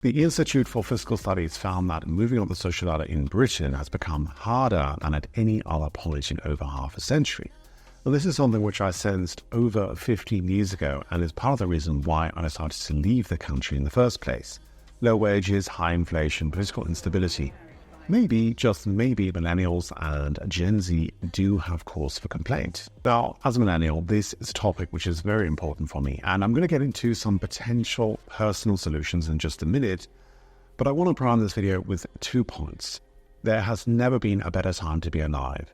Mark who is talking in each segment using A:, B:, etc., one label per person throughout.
A: The Institute for Fiscal Studies found that moving up the social ladder in Britain has become harder than at any other point in over half a century. Well, this is something which I sensed over 15 years ago and is part of the reason why I decided to leave the country in the first place. Low wages, high inflation, political instability. Maybe, just maybe, millennials and Gen Z do have cause for complaint. Now, as a millennial, this is a topic which is very important for me, and I'm going to get into some potential personal solutions in just a minute, but I want to prime this video with 2 points. There has never been a better time to be alive,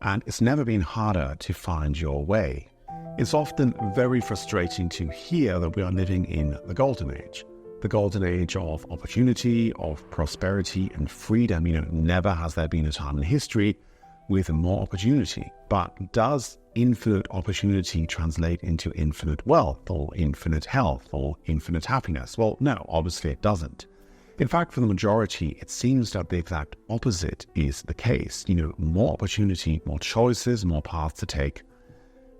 A: and it's never been harder to find your way. It's often very frustrating to hear that we are living in the golden age. The golden age of opportunity, of prosperity and freedom. Never has there been a time in history with more opportunity. But does infinite opportunity translate into infinite wealth or infinite health or infinite happiness? Well, no, obviously it doesn't. In fact, for the majority, it seems that the exact opposite is the case. More opportunity, more choices, more paths to take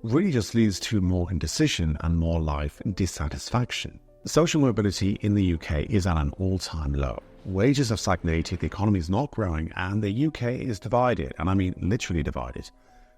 A: really just leads to more indecision and more life dissatisfaction. Social mobility in the UK is at an all-time low. Wages have stagnated, the economy is not growing, and the UK is divided, and I mean literally divided.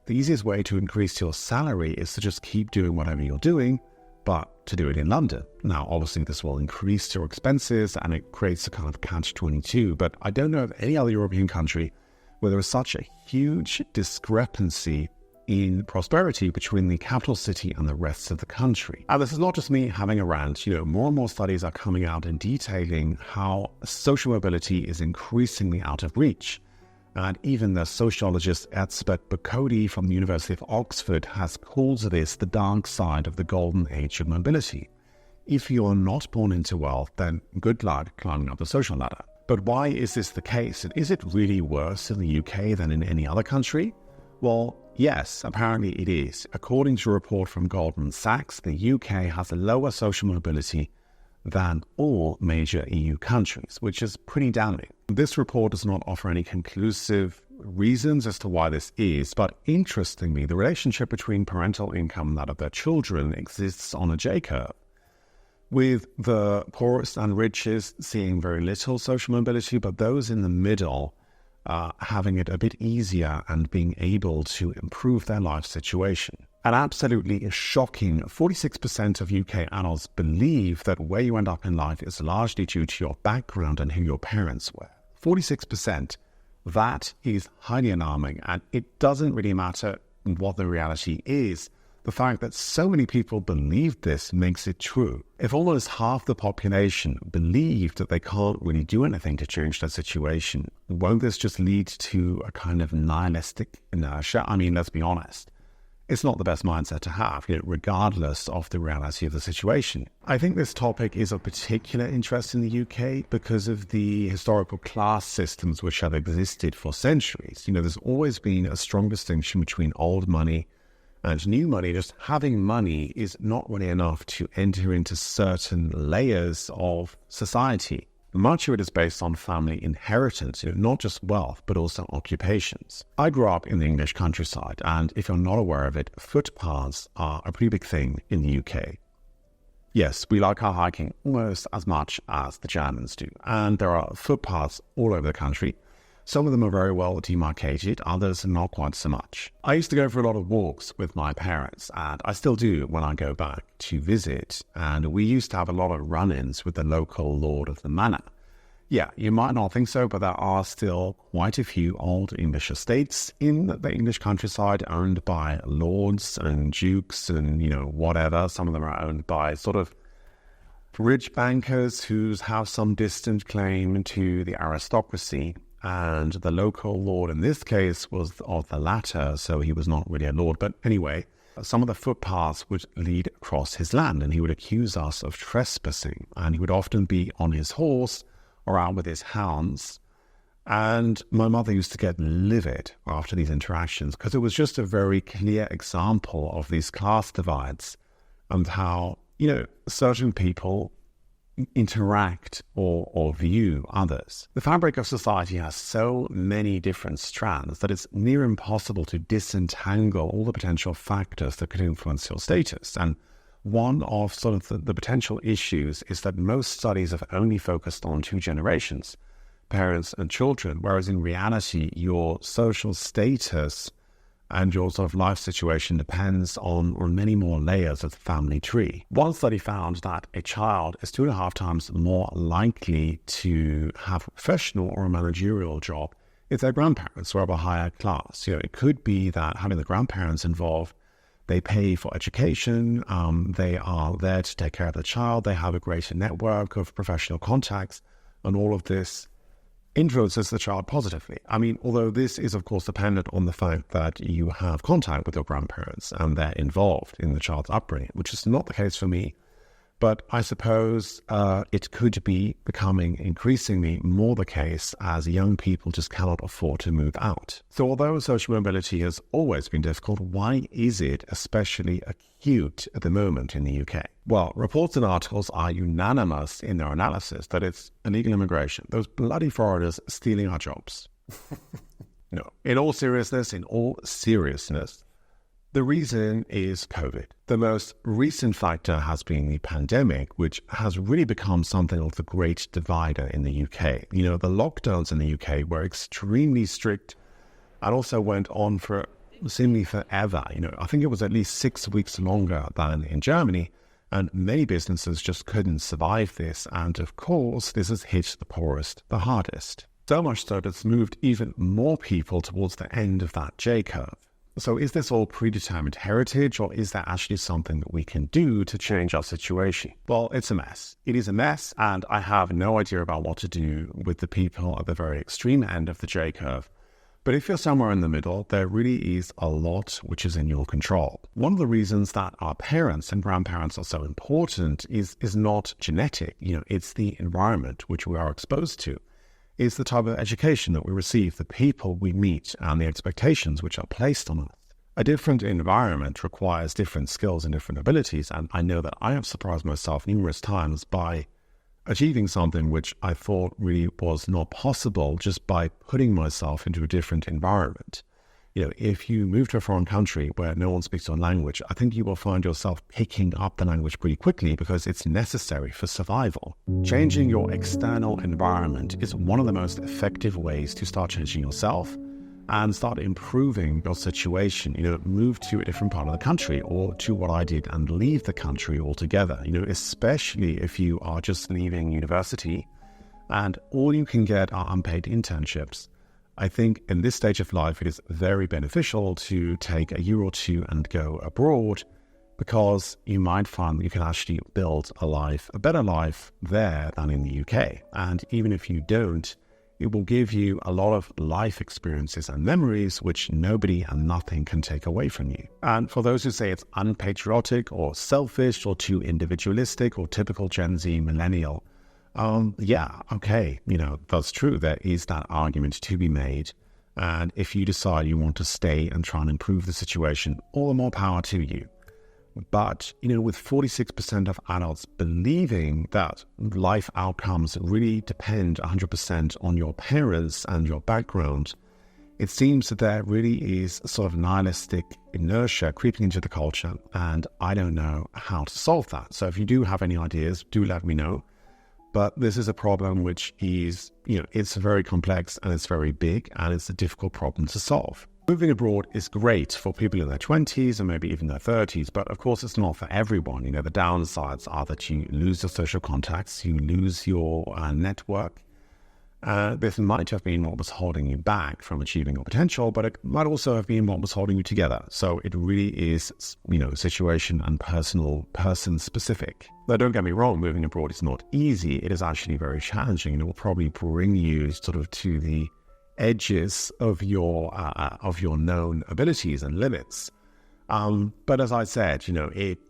A: The easiest way to increase your salary is to just keep doing whatever you're doing, but to do it in London. Now, obviously this will increase your expenses and it creates a kind of catch-22, but I don't know of any other European country where there is such a huge discrepancy in prosperity between the capital city and the rest of the country. And this is not just me having a rant. More and more studies are coming out and detailing how social mobility is increasingly out of reach. And even the sociologist Erzsébet Boködi from the University of Oxford has called this the dark side of the golden age of mobility. If you're not born into wealth, then good luck climbing up the social ladder. But why is this the case? And is it really worse in the UK than in any other country? Well, yes, apparently it is. According to a report from Goldman Sachs, the UK has a lower social mobility than all major EU countries, which is pretty damning. This report does not offer any conclusive reasons as to why this is, but interestingly, the relationship between parental income and that of their children exists on a J-curve, with the poorest and richest seeing very little social mobility, but those in the middle having it a bit easier and being able to improve their life situation. An absolutely shocking 46% of UK adults believe that where you end up in life is largely due to your background and who your parents were. 46%. That is highly alarming, and it doesn't really matter what the reality is. The fact that so many people believe this makes it true. If almost half the population believe that they can't really do anything to change their situation, won't this just lead to a kind of nihilistic inertia? I mean, let's be honest. It's not the best mindset to have, regardless of the reality of the situation. I think this topic is of particular interest in the UK because of the historical class systems which have existed for centuries. There's always been a strong distinction between old money and new money. Just having money is not really enough to enter into certain layers of society. Much of it is based on family inheritance, not just wealth, but also occupations. I grew up in the English countryside, and if you're not aware of it, footpaths are a pretty big thing in the UK. Yes, we like our hiking almost as much as the Germans do, and there are footpaths all over the country. Some of them are very well demarcated, others not quite so much. I used to go for a lot of walks with my parents, and I still do when I go back to visit, and we used to have a lot of run-ins with the local lord of the manor. Yeah, you might not think so, but there are still quite a few old English estates in the English countryside owned by lords and dukes and, whatever. Some of them are owned by sort of rich bankers who have some distant claim to the aristocracy. And the local lord in this case was of the latter, so he was not really a lord. But anyway, some of the footpaths would lead across his land, and he would accuse us of trespassing. And he would often be on his horse or out with his hounds. And my mother used to get livid after these interactions because it was just a very clear example of these class divides and how, certain people interact or view others. The fabric of society has so many different strands that it's near impossible to disentangle all the potential factors that could influence your status. And one of sort of the potential issues is that most studies have only focused on two generations, parents and children, whereas in reality, your social status and your sort of life situation depends on many more layers of the family tree. One study found that a child is 2.5 times more likely to have a professional or a managerial job if their grandparents were of a higher class. It could be that having the grandparents involved, they pay for education, they are there to take care of the child, they have a greater network of professional contacts, and all of this influences the child positively. I mean, although this is, of course, dependent on the fact that you have contact with your grandparents and they're involved in the child's upbringing, which is not the case for me. But I suppose it could be becoming increasingly more the case as young people just cannot afford to move out. So although social mobility has always been difficult, why is it especially acute at the moment in the UK? Well, reports and articles are unanimous in their analysis that it's illegal immigration, those bloody foreigners stealing our jobs. No, in all seriousness, the reason is COVID. The most recent factor has been the pandemic, which has really become something of the great divider in the UK. The lockdowns in the UK were extremely strict and also went on for seemingly forever. I think it was at least 6 weeks longer than in Germany, and many businesses just couldn't survive this. And of course, this has hit the poorest the hardest. So much so that it's moved even more people towards the end of that J-curve. So is this all predetermined heritage, or is there actually something that we can do to change our situation? Well, it's a mess. It is a mess, and I have no idea about what to do with the people at the very extreme end of the J-curve. But if you're somewhere in the middle, there really is a lot which is in your control. One of the reasons that our parents and grandparents are so important is not genetic. It's the environment which we are exposed to. Is the type of education that we receive, the people we meet, and the expectations which are placed on us. A different environment requires different skills and different abilities, and I know that I have surprised myself numerous times by achieving something which I thought really was not possible just by putting myself into a different environment. If you move to a foreign country where no one speaks your language, I think you will find yourself picking up the language pretty quickly because it's necessary for survival. Changing your external environment is one of the most effective ways to start changing yourself and start improving your situation. Move to a different part of the country, or to what I did, and leave the country altogether. Especially if you are just leaving university and all you can get are unpaid internships. I think in this stage of life, it is very beneficial to take a year or two and go abroad, because you might find that you can actually build a better life there than in the UK. And even if you don't, it will give you a lot of life experiences and memories which nobody and nothing can take away from you. And for those who say it's unpatriotic or selfish or too individualistic or typical Gen Z millennial, that's true. There is that argument to be made. And if you decide you want to stay and try and improve the situation, all the more power to you. But, with 46% of adults believing that life outcomes really depend 100% on your parents and your background, it seems that there really is a sort of nihilistic inertia creeping into the culture, and I don't know how to solve that. So if you do have any ideas, do let me know. But this is a problem which is, it's very complex and it's very big, and it's a difficult problem to solve. Moving abroad is great for people in their 20s and maybe even their 30s, but of course it's not for everyone. The downsides are that you lose your social contacts, you lose your network. This might have been what was holding you back from achieving your potential, but it might also have been what was holding you together. So it really is, situation and person specific. Now, don't get me wrong, moving abroad is not easy. It is actually very challenging. It will probably bring you sort of to the edges of your known abilities and limits. But as I said,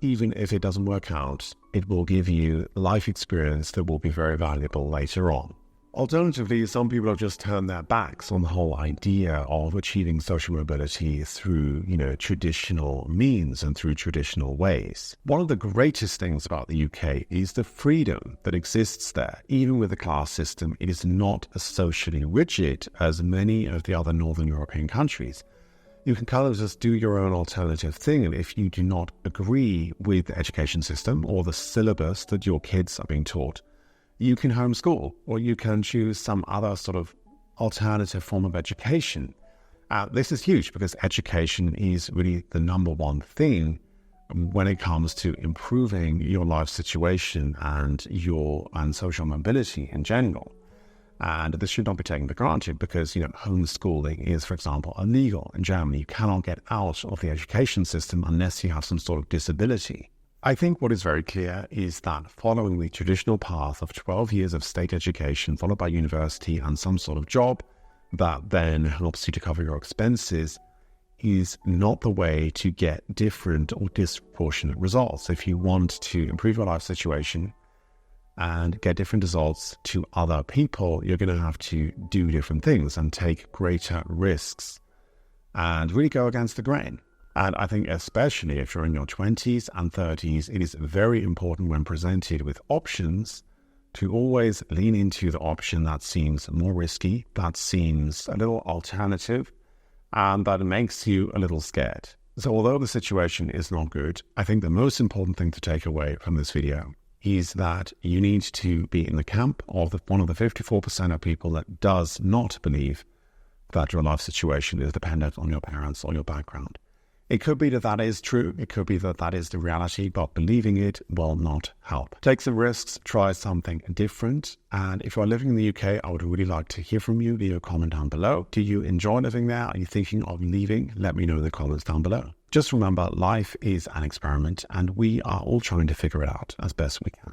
A: even if it doesn't work out, it will give you life experience that will be very valuable later on. Alternatively, some people have just turned their backs on the whole idea of achieving social mobility through, traditional means and through traditional ways. One of the greatest things about the UK is the freedom that exists there. Even with the class system, it is not as socially rigid as many of the other Northern European countries. you can kind of just do your own alternative thing. And if you do not agree with the education system or the syllabus that your kids are being taught, you can homeschool, or you can choose some other sort of alternative form of education. This is huge because education is really the number one thing when it comes to improving your life situation and social mobility in general. And this should not be taken for granted because, homeschooling is, for example, illegal in Germany. You cannot get out of the education system unless you have some sort of disability. I think what is very clear is that following the traditional path of 12 years of state education, followed by university and some sort of job that then helps you to cover your expenses, is not the way to get different or disproportionate results. If you want to improve your life situation and get different results to other people, you're going to have to do different things and take greater risks and really go against the grain. And I think especially if you're in your 20s and 30s, it is very important when presented with options to always lean into the option that seems more risky, that seems a little alternative, and that makes you a little scared. So although the situation is not good, I think the most important thing to take away from this video is that you need to be in the camp of one of the 54% of people that does not believe that your life situation is dependent on your parents or your background. It could be that that is true. It could be that that is the reality, but believing it will not help. Take some risks, try something different. And if you are living in the UK, I would really like to hear from you. Leave a comment down below. Do you enjoy living there? Are you thinking of leaving? Let me know in the comments down below. Just remember, life is an experiment and we are all trying to figure it out as best we can.